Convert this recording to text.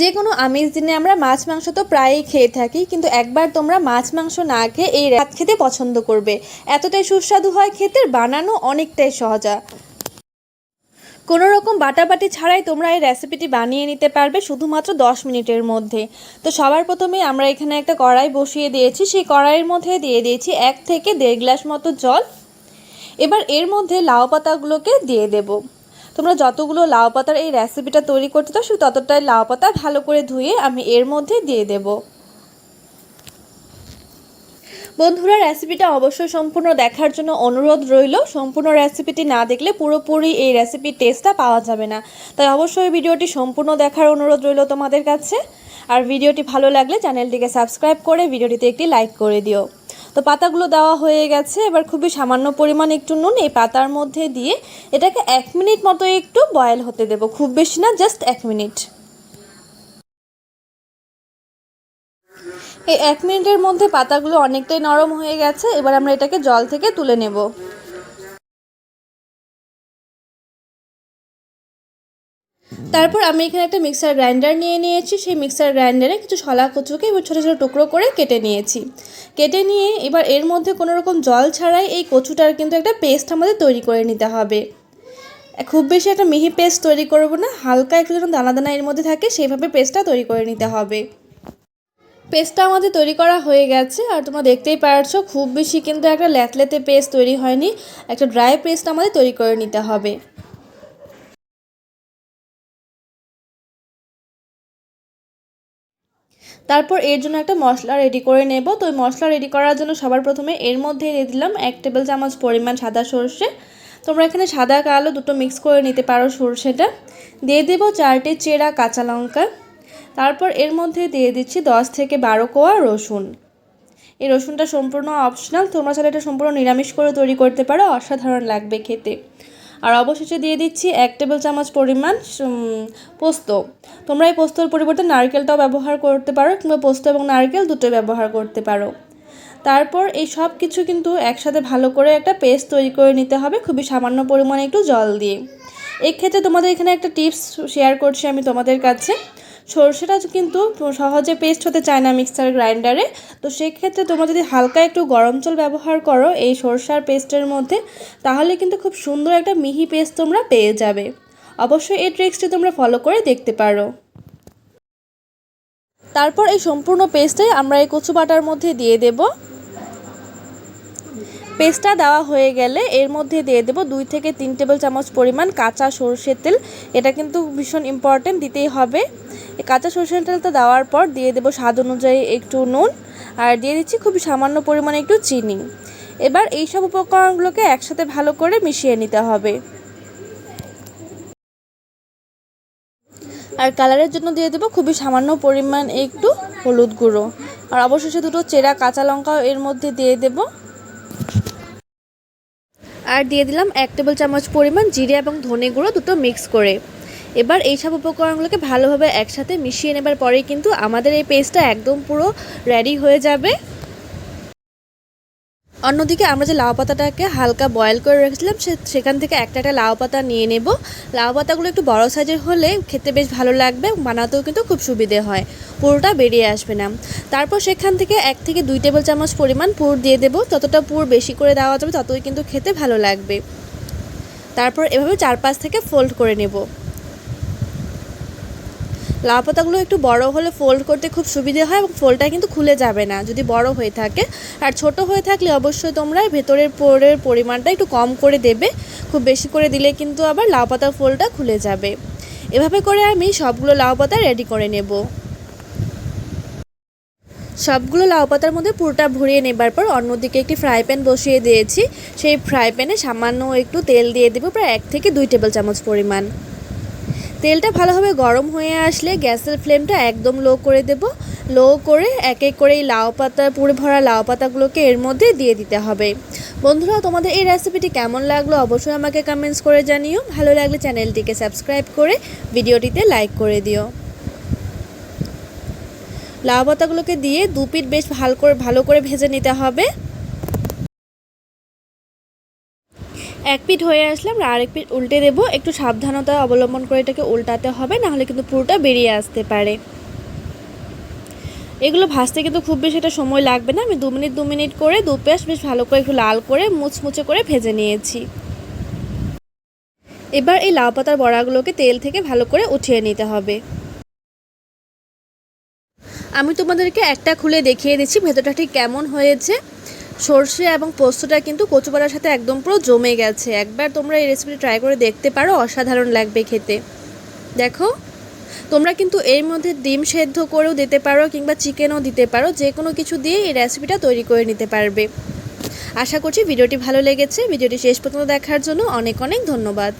যে কোনো আমিষ দিনে আমরা মাছ মাংস তো প্রায়ই খেয়ে থাকি, কিন্তু একবার তোমরা মাছ মাংস না খেয়ে এই ভাত খেতে পছন্দ করবে। এতটাই সুস্বাদু হয় খেতে, বানানো অনেকটাই সহজা। কোনো রকম বাটাবাটি ছাড়াই তোমরা এই রেসিপিটি বানিয়ে নিতে পারবে শুধুমাত্র 10 মিনিটের মধ্যে। তো সবার প্রথমে আমরা এখানে একটা কড়াই বসিয়ে দিয়েছি, সেই কড়াইয়ের মধ্যে দিয়ে দিয়েছি 1 থেকে 1.5 গ্লাস মতো জল। এবার এর মধ্যে লাউ পাতাগুলোকে দিয়ে দেব। তোমরা যতগুলো লাউ পাতার এই রেসিপিটা তৈরি করতে চাও শুধু ততটাই লাউ পাতা ভালো করে ধুয়ে আমি এর মধ্যে দিয়ে দেব। বন্ধুরা, রেসিপিটা অবশ্যই সম্পূর্ণ দেখার জন্য অনুরোধ রইল। সম্পূর্ণ রেসিপিটি না দেখলে পুরোপুরি এই রেসিপির টেস্টটা পাওয়া যাবে না, তাই অবশ্যই ভিডিওটি সম্পূর্ণ দেখার অনুরোধ রইল তোমাদের কাছে। আর ভিডিওটি ভালো লাগলে চ্যানেলটিকে সাবস্ক্রাইব করে ভিডিওটিতে একটি লাইক করে দিও। তো পাতাগুলো দেওয়া হয়ে গেছে, এবার খুবই সামান্য পরিমাণ একটু নুন এই পাতার মধ্যে দিয়ে এটাকে 1 মিনিট মতো একটু বয়েল হতে দেব, খুব বেশি না, জাস্ট 1 মিনিট। এই 1 মিনিটের মধ্যে পাতাগুলো অনেকটাই নরম হয়ে গেছে, এবার আমরা এটাকে জল থেকে তুলে নেব। তারপর আমি এখানে একটা মিক্সার গ্রাইন্ডার নিয়ে নিয়েছি, সেই মিক্সার গ্রাইন্ডারে কিছু শলা কচুকে এবার ছোটো ছোটো টুকরো করে কেটে নিয়েছি। কেটে নিয়ে এবার এর মধ্যে কোনো রকম জল ছাড়াই এই কচুটার কিন্তু একটা পেস্ট আমাদের তৈরি করে নিতে হবে। খুব বেশি একটা মিহি পেস্ট তৈরি করব না, হালকা একটু যেন দানা দানা এর মধ্যে থাকে সেইভাবে পেস্টটা তৈরি করে নিতে হবে। পেস্টটা আমাদের তৈরি করা হয়ে গেছে, আর তোমরা দেখতেই পারছো খুব বেশি কিন্তু একটা ল্যাতলেতে পেস্ট তৈরি হয়নি, একটা ড্রাই পেস্ট আমাদের তৈরি করে নিতে হবে। তারপর এর জন্য একটা মশলা রেডি করে নেব। তো ওই মশলা রেডি করার জন্য সবার প্রথমে এর মধ্যে দিয়ে দিলাম 1 টেবিল চামচ পরিমাণ সাদা সর্ষে। তোমরা এখানে সাদা কালো দুটো মিক্স করে নিতে পারো সর্ষেটা। দিয়ে দেবো 4টি চেরা কাঁচা লঙ্কা। তারপর এর মধ্যে দিয়ে দিচ্ছি 10 থেকে 12 কোয়া রসুন। এই রসুনটা সম্পূর্ণ অপশনাল, তোমরা চাইলে এটা সম্পূর্ণ নিরামিষ করে তৈরি করতে পারো, অসাধারণ লাগবে খেতে। আর অবশেষে দিয়ে দিচ্ছি 1 টেবিল চামচ পরিমাণ পোস্ত। তোমরা এই পোস্তর পরিবর্তে নারকেলটাও ব্যবহার করতে পারো, কিংবা পোস্ত এবং নারকেল দুটোই ব্যবহার করতে পারো। তারপর এই সব কিছু কিন্তু একসাথে ভালো করে একটা পেস্ট তৈরি করে নিতে হবে, খুবই সামান্য পরিমাণে একটু জল দিয়ে। এক্ষেত্রে তোমাদের এখানে একটা টিপস শেয়ার করছি আমি তোমাদের কাছে। সরষেটা কিন্তু সহজে পেস্ট হতে চায় না মিক্সার গ্রাইন্ডারে, তো সেক্ষেত্রে তোমরা যদি হালকা একটু গরম জল ব্যবহার করো এই সরষার পেস্টের মধ্যে, তাহলে কিন্তু খুব সুন্দর একটা মিহি পেস্ট তোমরা পেয়ে যাবে। অবশ্যই এই ট্রিক্সটি তোমরা ফলো করে দেখতে পারো। তারপর এই সম্পূর্ণ পেস্টে আমরা এই কচু বাটার মধ্যে দিয়ে দেব। পেস্টটা দেওয়া হয়ে গেলে এর মধ্যে দিয়ে দেব 2 থেকে 3 টেবিল চামচ পরিমাণ কাঁচা সরষের তেল। এটা কিন্তু ভীষণ ইম্পর্টেন্ট, দিতেই হবে। এই কাঁচা সরষের তেলটা দেওয়ার পর দিয়ে দেব স্বাদ অনুযায়ী একটু নুন, আর দিয়ে দিচ্ছি খুবই সামান্য পরিমাণে একটু চিনি। এবার এই সব উপকরণগুলোকে একসাথে ভালো করে মিশিয়ে নিতে হবে। আর কালারের জন্য দিয়ে দেবো খুবই সামান্য পরিমাণ একটু হলুদ গুঁড়ো, আর অবশেষে দুটো চেরা কাঁচা লঙ্কাও এর মধ্যে দিয়ে দেব। আর দিয়ে দিলাম 1 টেবিল চামচ পরিমাণ জিরে এবং ধনে গুঁড়ো দুটো মিক্স করে। এবার এই সব উপকরণগুলোকে ভালোভাবে একসাথে মিশিয়ে নেবার পরেই কিন্তু আমাদের এই পেস্টটা একদম পুরো রেডি হয়ে যাবে। অন্যদিকে আমরা যে লাউ পাতাটাকে হালকা বয়েল করে রেখেছিলাম সেখান থেকে একটা একটা লাউ পাতা নিয়ে নেব। লাউ পাতাগুলো একটু বড় সাইজের হলে খেতে বেশ ভালো লাগবে, বানাতেও কিন্তু খুব সুবিধে হয়, পুরোটা বেরিয়ে আসবে না। তারপর সেখান থেকে 1 থেকে 2 টেবিল চামচ পরিমাণ পুর দিয়ে দেব, যতটা পুর বেশি করে দেওয়া যাবে ততই কিন্তু খেতে ভালো লাগবে। তারপর এভাবে 4-5 থেকে ফোল্ড করে নেব। লাউ পাতাগুলো একটু বড় হলে ফোল্ড করতে খুব সুবিধে হয়, এবং ফোল্ডটা কিন্তু খুলে যাবে না যদি বড় হয়ে থাকে। আর ছোট হয়ে থাকলে অবশ্যই তোমরা ভেতরের পুরের পরিমাণটা একটু কম করে দেবে, খুব বেশি করে দিলে কিন্তু আবার লাউ পাতার ফোল্ডটা খুলে যাবে। এভাবে করে আমি সবগুলো লাউ পাতা রেডি করে নেব। সবগুলো লাউ পাতার মধ্যে পুরোটা ভরিয়ে নেবার পর অন্যদিকে একটি ফ্রাই প্যান বসিয়ে দিয়েছি। সেই ফ্রাই প্যানে সামান্য একটু তেল দিয়ে দেবো, প্রায় 1 থেকে 2 টেবিল চামচ পরিমাণ। তেলটা ভালোভাবে গরম হয়ে আসলে গ্যাসের ফ্লেমটা একদম লো করে দেব। লো করে এক এক করে এই লাউ পাতা, পুরে ভরা লাউ পাতাগুলোকে এর মধ্যে দিয়ে দিতে হবে। বন্ধুরা, তোমাদের এই রেসিপিটি কেমন লাগলো অবশ্যই আমাকে কমেন্টস করে জানিও। ভালো লাগলে চ্যানেলটিকে সাবস্ক্রাইব করে ভিডিওটিতে লাইক করে দিও। লাউ পাতাগুলোকে দিয়ে 2 পিঠ বেশ ভালো করে ভেজে নিতে হবে। এক পিঠ হয়ে আসলে আমরা আরেক পিঠ উল্টে দেব। একটু সাবধানতা অবলম্বন করে এটাকে উল্টাতে হবে, নাহলে কিন্তু পুরোটা বেরিয়ে আসতে পারে। এগুলো ভাজতে কিন্তু খুব বেশি একটা সময় লাগবে না। আমি 2 মিনিট করে দুপাশ বেশ ভালো করে একটু লাল করে মুচমুচে করে ভেজে নিয়েছি। এবার এই লাউ পাতার বড়াগুলোকে তেল থেকে ভালো করে উঠিয়ে নিতে হবে। আমি তোমাদেরকে একটা খুলে দেখিয়ে দিচ্ছি ভেতরটা ঠিক কেমন হয়েছে। সর্ষে এবং পোস্তটা কিন্তু কচু বাটার সাথে একদম পুরো জমে গেছে। একবার তোমরা এই রেসিপিটা ট্রাই করে দেখতে পারো, অসাধারণ লাগবে খেতে। দেখো, তোমরা কিন্তু এর মধ্যে ডিম সেদ্ধ করেও দিতে পারো কিংবা চিকেনও দিতে পারো, যে কোনো কিছু দিয়ে এই রেসিপিটা তৈরি করে নিতে পারবে। আশা করছি ভিডিওটি ভালো লেগেছে। ভিডিওটি শেষ পর্যন্ত দেখার জন্য অনেক অনেক ধন্যবাদ।